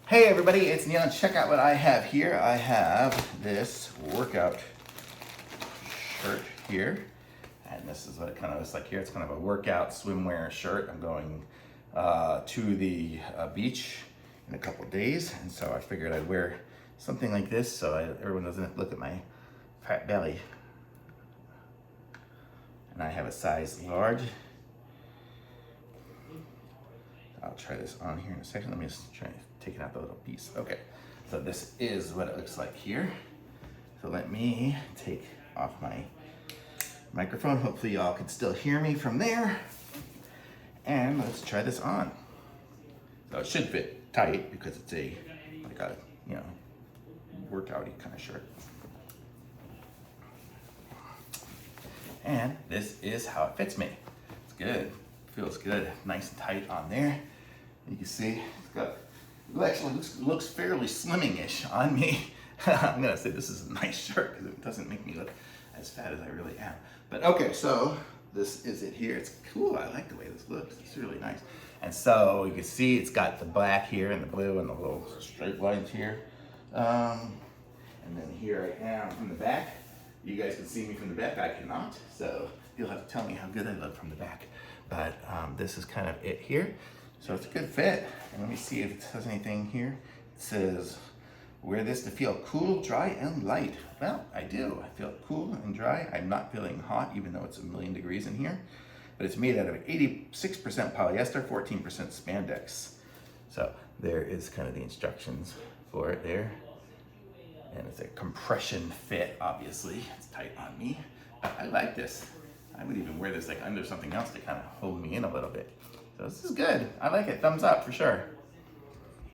Hey everybody, it's Neil, and check out what I have here. I have this workout shirt here, and this is what it kind of looks like here. It's kind of a workout swimwear shirt. I'm going to the beach in a couple days, and so I figured I'd wear something like this so everyone doesn't have to look at my fat belly. And I have a size large. I'll try this on here in a second. Let me just try taking out the little piece. Okay, so this is what it looks like here. So let me take off my microphone. Hopefully y'all can still hear me from there. And let's try this on. So it should fit tight because it's like a, workouty kind of shirt. And this is how it fits me. It's good, feels good, nice and tight on there. You can see it actually looks fairly slimming-ish on me. I'm gonna say this is a nice shirt because it doesn't make me look as fat as I really am. But okay, so this is it here. It's cool, I like the way this looks. It's really nice. And so you can see it's got the black here and the blue and the little straight lines here. And then here I am from the back. You guys can see me from the back, I cannot. So you'll have to tell me how good I look from the back. But this is kind of it here. So it's a good fit. And let me see if it says anything here. It says, wear this to feel cool, dry, and light. Well, I do. I feel cool and dry. I'm not feeling hot, even though it's 1,000,000 degrees in here. But it's made out of 86% polyester, 14% spandex. So there is kind of the instructions for it there. And it's a compression fit, obviously. It's tight on me. But I like this. I would even wear this like under something else to kind of hold me in a little bit. So this is good. I like it. Thumbs up for sure.